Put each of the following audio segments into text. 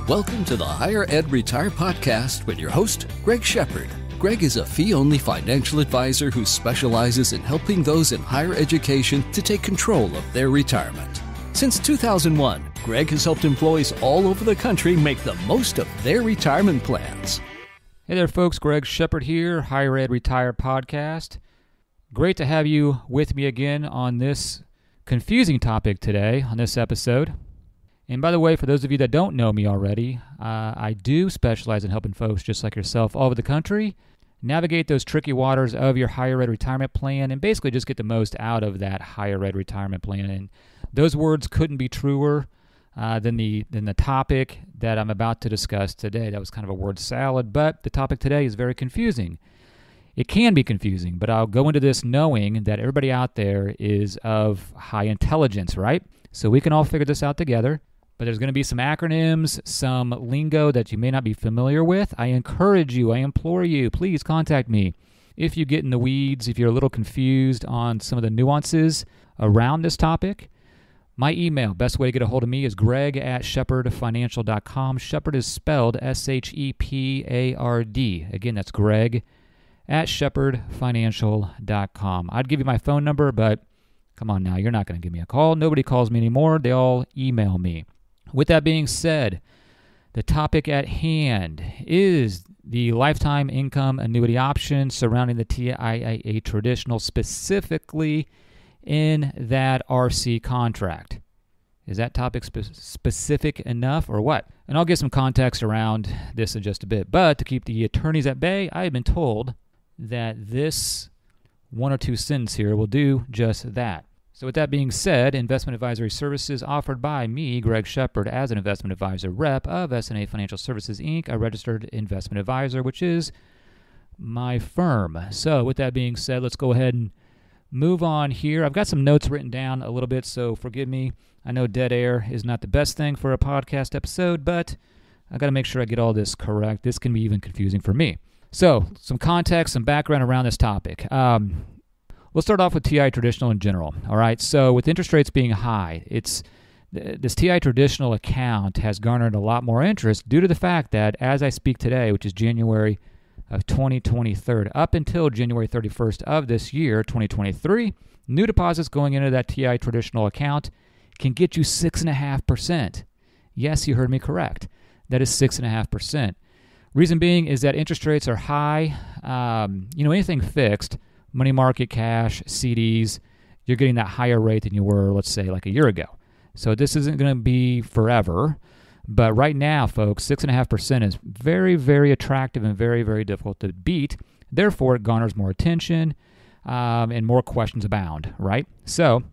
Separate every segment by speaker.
Speaker 1: Welcome to the Higher Ed Retire Podcast with your host, Greg Shepard. Greg is a fee-only financial advisor who specializes in helping those in higher education to take control of their retirement. Since 2001, Greg has helped employees all over the country make the most of their retirement plans.
Speaker 2: Hey there, folks. Greg Shepard here, Higher Ed Retire Podcast. Great to have you with me again on this confusing topic today on this episode. And by the way, for those of you that don't know me already, I do specialize in helping folks just like yourself all over the country navigate those tricky waters of your higher ed retirement plan and basically just get the most out of that higher ed retirement plan. And those words couldn't be truer than the topic that I'm about to discuss today. That was kind of a word salad, but the topic today is very confusing. It can be confusing, but I'll go into this knowing that everybody out there is of high intelligence, right? So we can all figure this out together. But there's going to be some acronyms, some lingo that you may not be familiar with. I encourage you, I implore you, please contact me. If you get in the weeds, if you're a little confused on some of the nuances around this topic, my email, best way to get a hold of me is greg@shepardfinancial.com. Shepard is spelled S-H-E-P-A-R-D. Again, that's greg@shepardfinancial.com. I'd give you my phone number, but come on now, you're not going to give me a call. Nobody calls me anymore. They all email me. With that being said, the topic at hand is the Lifetime Income Annuity option surrounding the TIAA Traditional, specifically in that RC contract. Is that topic specific enough or what? And I'll get some context around this in just a bit. But to keep the attorneys at bay, I have been told that this one or two sentences here will do just that. So with that being said, investment advisory services offered by me, Greg Shepard, as an investment advisor rep of S&A Financial Services, Inc., a registered investment advisor, which is my firm. So with that being said, let's go ahead and move on here. I've got some notes written down a little bit, so forgive me. I know dead air is not the best thing for a podcast episode, but I got to make sure I get all this correct. This can be even confusing for me. So some context, some background around this topic. We'll start off with TI Traditional in general, all right? So with interest rates being high, this TI Traditional account has garnered a lot more interest due to the fact that as I speak today, which is January of 2023, up until January 31st of this year, 2023, new deposits going into that TI Traditional account can get you 6.5%. Yes, you heard me correct. That is 6.5%. Reason being is that interest rates are high. Anything fixed, money market, cash, CDs, you're getting that higher rate than you were, let's say, like a year ago. So this isn't going to be forever. But right now, folks, 6.5% is very, very attractive and very, very difficult to beat. Therefore, it garners more attention and more questions abound, right? So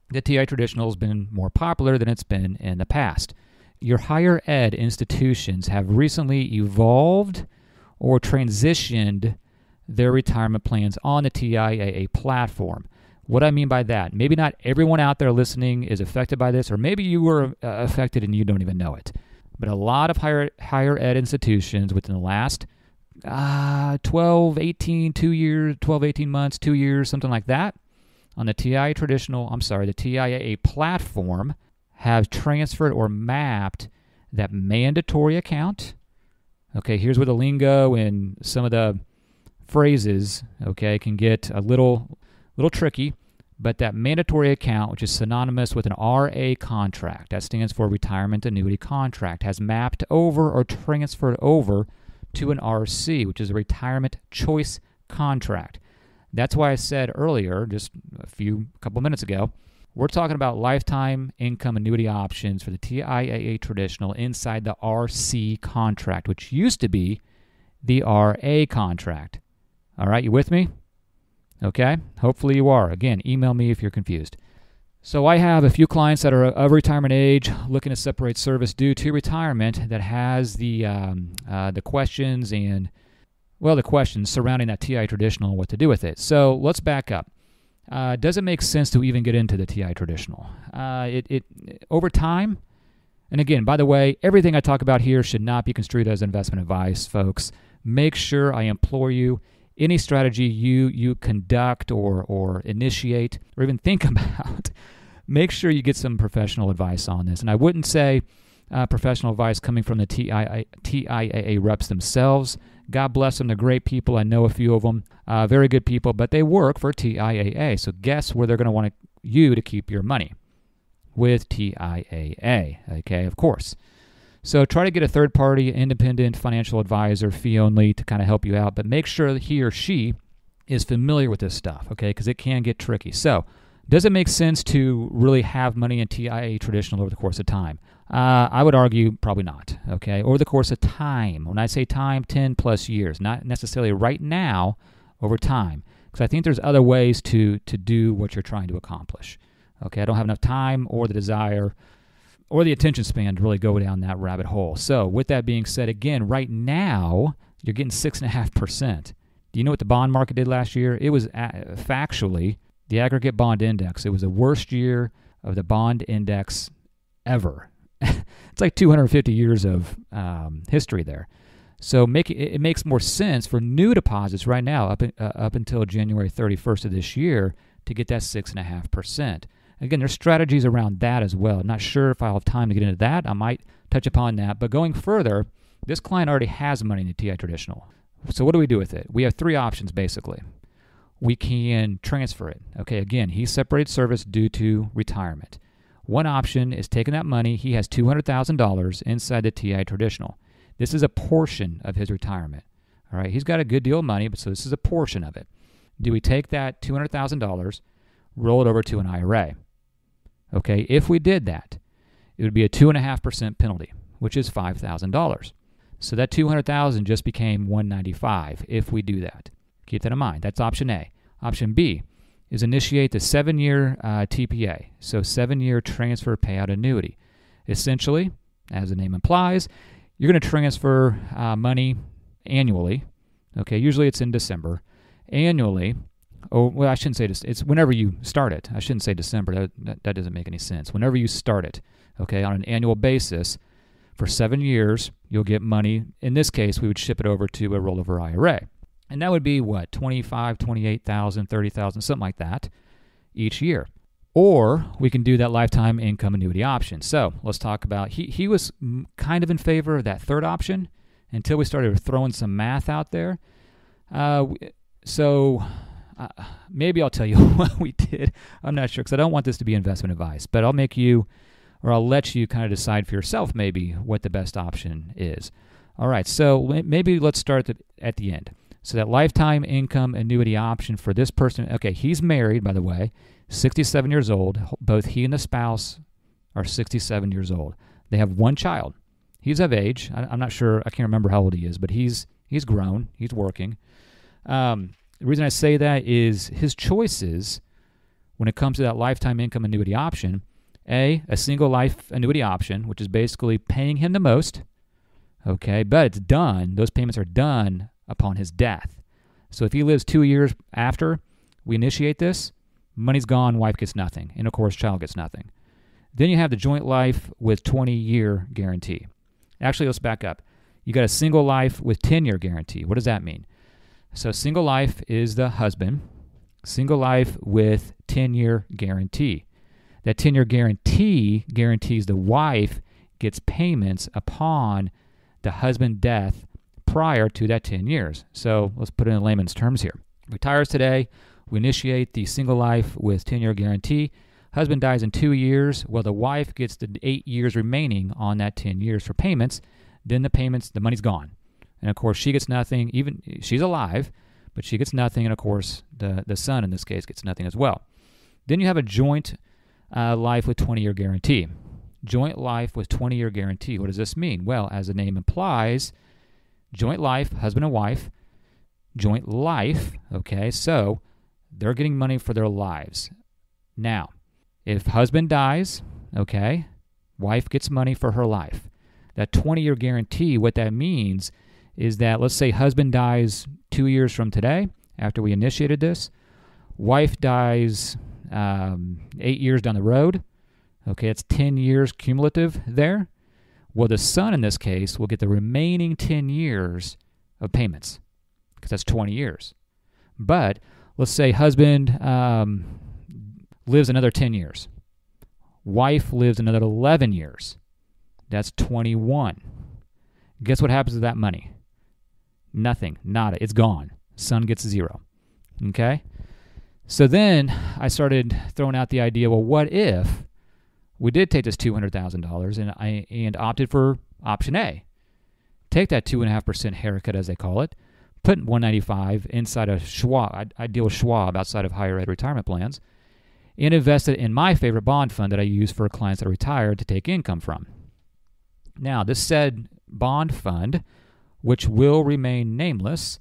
Speaker 2: the TI Traditional has been more popular than it's been in the past. Your higher ed institutions have recently evolved or transitioned their retirement plans on the TIAA platform. What I mean by that, maybe not everyone out there listening is affected by this, or maybe you were affected and you don't even know it. But a lot of higher ed institutions within the last 12, 18 months, 2 years, something like that, on the TIAA platform have transferred or mapped that mandatory account. Okay, here's where the lingo and some of the phrases, okay, can get a little tricky, but that mandatory account, which is synonymous with an RA contract, that stands for retirement annuity contract, has mapped over or transferred over to an RC, which is a retirement choice contract. That's why I said earlier, just a couple minutes ago, we're talking about lifetime income annuity options for the TIAA Traditional inside the RC contract, which used to be the RA contract. All right, you with me? Okay, hopefully you are. Again, email me if you're confused. So I have a few clients that are of retirement age looking to separate service due to retirement that has the questions the questions surrounding that TI Traditional and what to do with it. So let's back up. Does it make sense to even get into the TI Traditional? It over time, and again, by the way, everything I talk about here should not be construed as investment advice, folks. Make sure, I implore you, any strategy you conduct or initiate or even think about, make sure you get some professional advice on this. And I wouldn't say professional advice coming from the TIAA reps themselves. God bless them. They're great people. I know a few of them. Very good people, but they work for TIAA. So guess where they're going to want you to keep your money? With TIAA, okay, of course. So try to get a third-party, independent financial advisor, fee-only, to kind of help you out, but make sure that he or she is familiar with this stuff, okay, because it can get tricky. So does it make sense to really have money in TIAA Traditional over the course of time? I would argue probably not, okay, over the course of time. When I say time, 10 plus years, not necessarily right now, over time, because I think there's other ways to do what you're trying to accomplish. Okay, I don't have enough time or the desire or the attention span to really go down that rabbit hole. So with that being said, again, right now, you're getting 6.5%. Do you know what the bond market did last year? It was factually, the aggregate bond index, it was the worst year of the bond index ever. It's like 250 years of history there. So it makes more sense for new deposits right now up until January 31st of this year to get that 6.5%. Again, there's strategies around that as well. Not sure if I'll have time to get into that. I might touch upon that. But going further, this client already has money in the TI Traditional. So what do we do with it? We have three options, basically. We can transfer it. Okay, again, he separated service due to retirement. One option is taking that money. He has $200,000 inside the TI Traditional. This is a portion of his retirement. All right, he's got a good deal of money, but so this is a portion of it. Do we take that $200,000, roll it over to an IRA? Okay, if we did that, it would be a 2.5% penalty, which is $5,000. So that $200,000 just became $195 if we do that. Keep that in mind. That's option A. Option B is initiate the 7-year TPA, so 7-year transfer payout annuity. Essentially, as the name implies, you're going to transfer money annually. Okay, usually it's in December. Annually, I shouldn't say this. It's whenever you start it. I shouldn't say December. That doesn't make any sense. Whenever you start it, okay, on an annual basis, for 7 years, you'll get money. In this case, we would ship it over to a rollover IRA. And that would be what, 25, 28,000, 30,000, something like that each year. Or we can do that lifetime income annuity option. So let's talk about, he was kind of in favor of that third option until we started throwing some math out there. Maybe I'll tell you what we did. I'm not sure because I don't want this to be investment advice, but I'll let you kind of decide for yourself maybe what the best option is. All right, so maybe let's start at the end. So that lifetime income annuity option for this person, okay, he's married, by the way, 67 years old. Both he and the spouse are 67 years old. They have one child. He's of age. I'm not sure. I can't remember how old he is, but he's grown. He's working. The reason I say that is his choices when it comes to that lifetime income annuity option, a single life annuity option, which is basically paying him the most, okay, but it's done. Those payments are done upon his death. So if he lives 2 years after we initiate this, money's gone, wife gets nothing, and of course, child gets nothing. Then you have the joint life with 20-year guarantee. Actually, let's back up. You got a single life with 10-year guarantee. What does that mean? So single life is the husband, single life with 10-year guarantee. That 10-year guarantee guarantees the wife gets payments upon the husband's death prior to that 10 years. So let's put it in layman's terms here. Retires today, we initiate the single life with 10-year guarantee. Husband dies in 2 years. Well, the wife gets the 8 years remaining on that 10 years for payments. Then the money's gone. And of course, she gets nothing. Even she's alive, but she gets nothing. And of course, the son in this case gets nothing as well. Then you have a joint life with 20-year guarantee. Joint life with 20-year guarantee. What does this mean? Well, as the name implies, joint life, husband and wife, joint life, okay, so they're getting money for their lives. Now, if husband dies, okay, wife gets money for her life. That 20-year guarantee, what that means is that, let's say husband dies 2 years from today, after we initiated this, wife dies 8 years down the road, okay, it's 10 years cumulative there. Well, the son in this case will get the remaining 10 years of payments because that's 20 years. But let's say husband lives another 10 years. Wife lives another 11 years. That's 21. Guess what happens to that money? Nothing. Nada. It's gone. Son gets 0. Okay? So then I started throwing out the idea, well, what if we did take this $200,000 and opted for option A? Take that 2.5% haircut, as they call it, put 195 inside of Schwab. I deal with Schwab outside of higher ed retirement plans, and invest it in my favorite bond fund that I use for clients that are retired to take income from. Now, this said bond fund, which will remain nameless,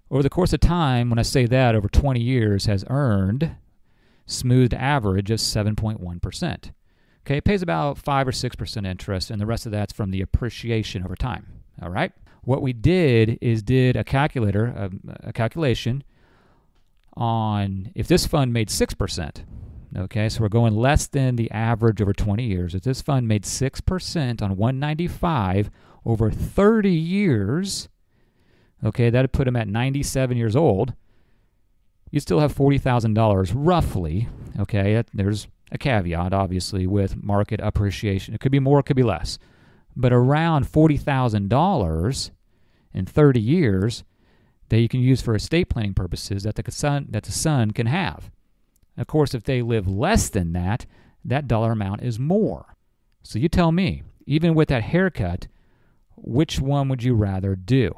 Speaker 2: over the course of time, when I say that, over 20 years, has earned smoothed average of 7.1%. Okay, it pays about 5 or 6% interest, and the rest of that's from the appreciation over time. All right? What we did is did a calculation on if this fund made 6%. Okay, so we're going less than the average over 20 years. If this fund made 6% on 195 over 30 years, okay, that would put him at 97 years old. You still have $40,000 roughly. Okay, there's a caveat, obviously, with market appreciation. It could be more, it could be less. But around $40,000 in 30 years that you can use for estate planning purposes that the son can have. Of course, if they live less than that, that dollar amount is more. So you tell me, even with that haircut, which one would you rather do?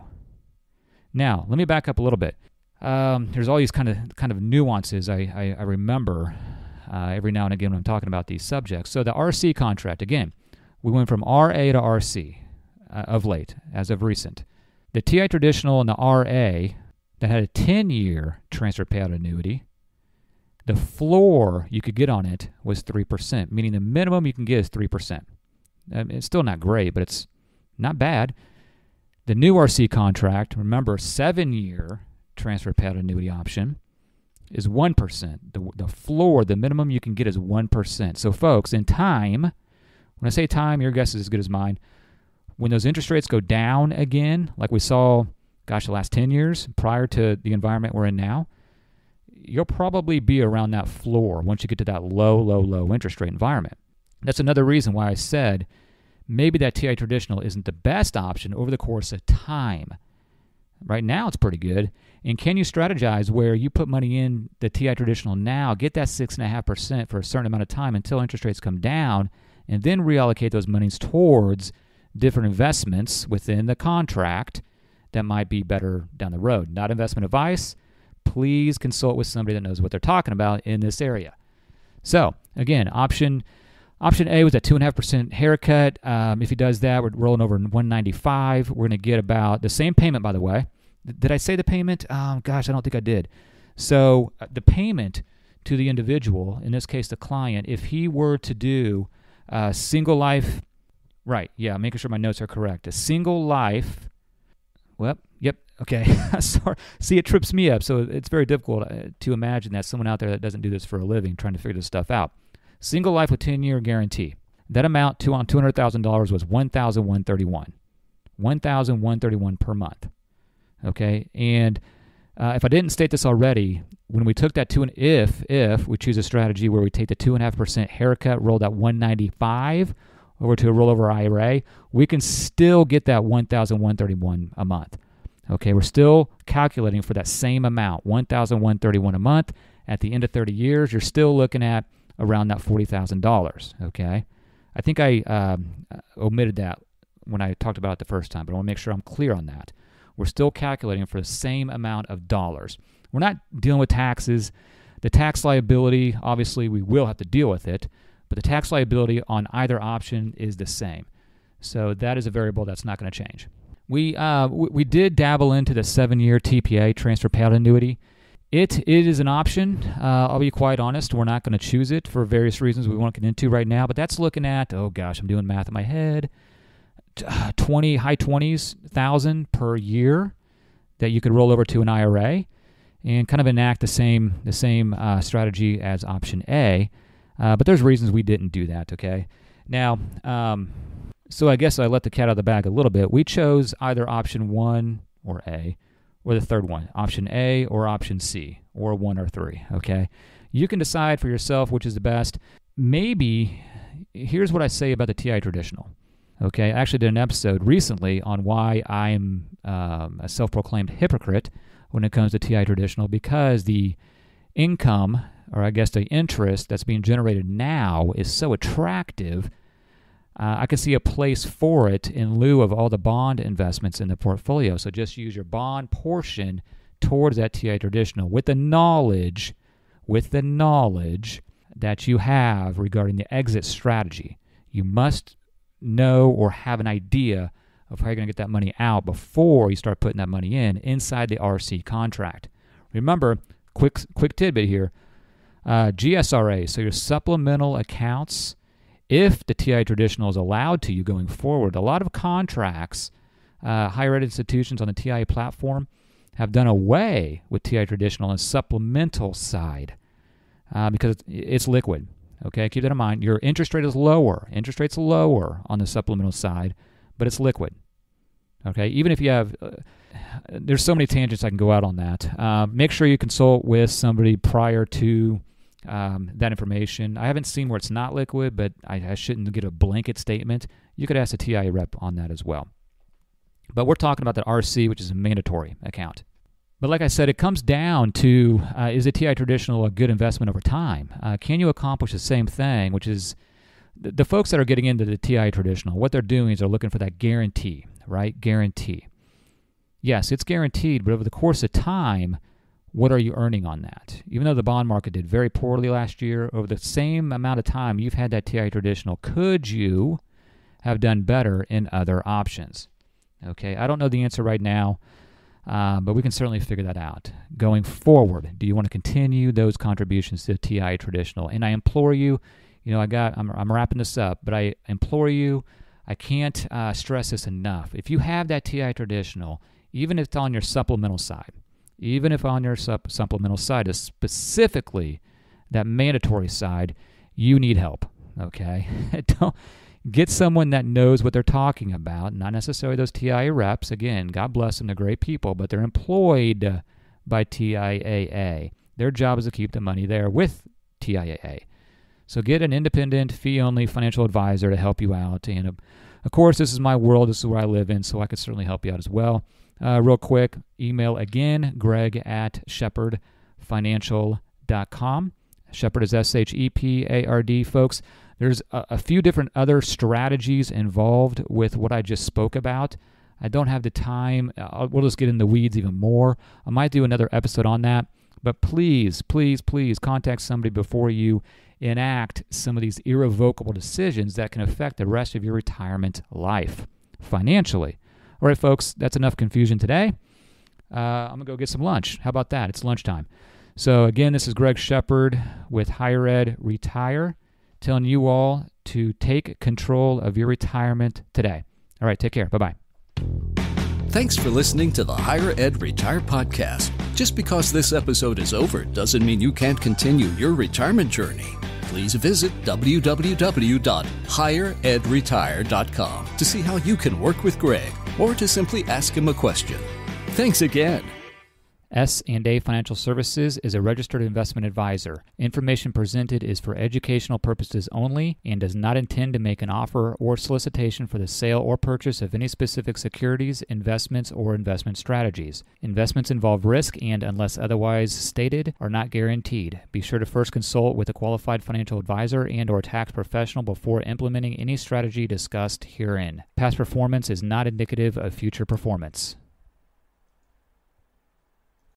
Speaker 2: Now, let me back up a little bit. There's all these kind of nuances I remember every now and again when I'm talking about these subjects. So the RC contract, again, we went from RA to RC of late, as of recent. The TIAA Traditional and the RA that had a 10-year transfer payout annuity, the floor you could get on it was 3%, meaning the minimum you can get is 3%. It's still not great, but it's not bad. The new RC contract, remember, 7-year transfer payout annuity option is 1%. The floor, the minimum you can get is 1%. So folks, in time, when I say time, your guess is as good as mine. When those interest rates go down again, like we saw, the last 10 years prior to the environment we're in now, you'll probably be around that floor once you get to that low interest rate environment. That's another reason why I said maybe that TIAA Traditional isn't the best option over the course of time. Right now it's pretty good. And can you strategize where you put money in the TIAA Traditional now, get that 6.5% for a certain amount of time until interest rates come down, and then reallocate those monies towards different investments within the contract that might be better down the road? Not investment advice. Please consult with somebody that knows what they're talking about in this area. So, again, option A was a 2.5% haircut. If he does that, we're rolling over 195. We're going to get about the same payment, by the way. Did I say the payment? I don't think I did. So the payment to the individual, in this case the client, if he were to do a single life, right, yeah, making sure my notes are correct. A single life, okay. Sorry. See, it trips me up, so it's very difficult to imagine that someone out there that doesn't do this for a living trying to figure this stuff out. Single life with 10-year guarantee. That amount on $200,000 was $1,131. $1,131 per month. Okay, and if I didn't state this already, when we took that if we choose a strategy where we take the 2.5% haircut, roll that 195 over to a rollover IRA, we can still get that $1,131 a month. Okay, we're still calculating for that same amount, $1,131 a month. At the end of 30 years, you're still looking at around that $40,000. Okay, I think I omitted that when I talked about it the first time, but I want to make sure I'm clear on that. We're still calculating for the same amount of dollars. We're not dealing with taxes. The tax liability, obviously, we will have to deal with it, but the tax liability on either option is the same. So that is a variable that's not going to change. We did dabble into the 7-year TPA, transfer payout annuity. It is an option. I'll be quite honest. We're not going to choose it for various reasons we won't get into right now, but that's looking at, I'm doing math in my head, high 20s thousand per year that you could roll over to an IRA and kind of enact the same strategy as option A. But there's reasons we didn't do that, okay? Now, so I guess I let the cat out of the bag a little bit. We chose either option 1 or A, or the third one, option A or option C, or 1 or 3, okay? You can decide for yourself which is the best. Maybe, here's what I say about the TIAA Traditional. Okay, I actually did an episode recently on why I'm a self-proclaimed hypocrite when it comes to TIAA Traditional, because the income, or I guess the interest that's being generated now is so attractive. I can see a place for it in lieu of all the bond investments in the portfolio. So just use your bond portion towards that TIAA Traditional with the knowledge that you have regarding the exit strategy. You must know or have an idea of how you're going to get that money out before you start putting that money in inside the RC contract. Remember, quick tidbit here, GSRA, so your supplemental accounts, if the TIAA Traditional is allowed to you going forward, a lot of contracts, higher ed institutions on the TIAA platform have done away with TIAA Traditional on the supplemental side because it's liquid. Okay, keep that in mind. Your interest rate is lower. Interest rate's lower on the supplemental side, but it's liquid. Okay, even if you have, there's so many tangents I can go out on that. Make sure you consult with somebody prior to that information. I haven't seen where it's not liquid, but I shouldn't get a blanket statement. You could ask a TIAA rep on that as well. But we're talking about the RC, which is a mandatory account. But like I said, it comes down to, is a TIAA Traditional a good investment over time? Can you accomplish the same thing, which is the folks that are getting into the TIAA Traditional, what they're doing is they're looking for that guarantee, right? Guarantee. Yes, it's guaranteed, but over the course of time, what are you earning on that? Even though the bond market did very poorly last year, over the same amount of time you've had that TIAA Traditional, could you have done better in other options? Okay, I don't know the answer right now. But we can certainly figure that out. Going forward, do you want to continue those contributions to TIAA Traditional? And I implore you, I'm wrapping this up, but I implore you, I can't stress this enough. If you have that TIAA Traditional, even if it's on your supplemental side, is specifically that mandatory side, you need help, okay? Don't get someone that knows what they're talking about, not necessarily those TIAA reps. Again, God bless them, they're great people, but they're employed by TIAA. Their job is to keep the money there with TIAA. So get an independent, fee-only financial advisor to help you out. And of course, this is my world. This is where I live in, so I could certainly help you out as well. Real quick, email again, greg@shepardfinancial.com. Shepard is SHEPARD, folks. There's a few different other strategies involved with what I just spoke about. I don't have the time. We'll just get in the weeds even more. I might do another episode on that. But please, please, please contact somebody before you enact some of these irrevocable decisions that can affect the rest of your retirement life financially. All right, folks, that's enough confusion today. I'm going to go get some lunch. How about that? It's lunchtime. So again, this is Greg Shepard with Higher Ed Retire, telling you all to take control of your retirement today. All right, take care. Bye-bye.
Speaker 1: Thanks for listening to the Higher Ed Retire podcast. Just because this episode is over doesn't mean you can't continue your retirement journey. Please visit www.higheredretire.com to see how you can work with Greg or to simply ask him a question. Thanks again.
Speaker 2: S&A Financial Services is a registered investment advisor. Information presented is for educational purposes only and does not intend to make an offer or solicitation for the sale or purchase of any specific securities, investments, or investment strategies. Investments involve risk and, unless otherwise stated, are not guaranteed. Be sure to first consult with a qualified financial advisor and/or tax professional before implementing any strategy discussed herein. Past performance is not indicative of future performance.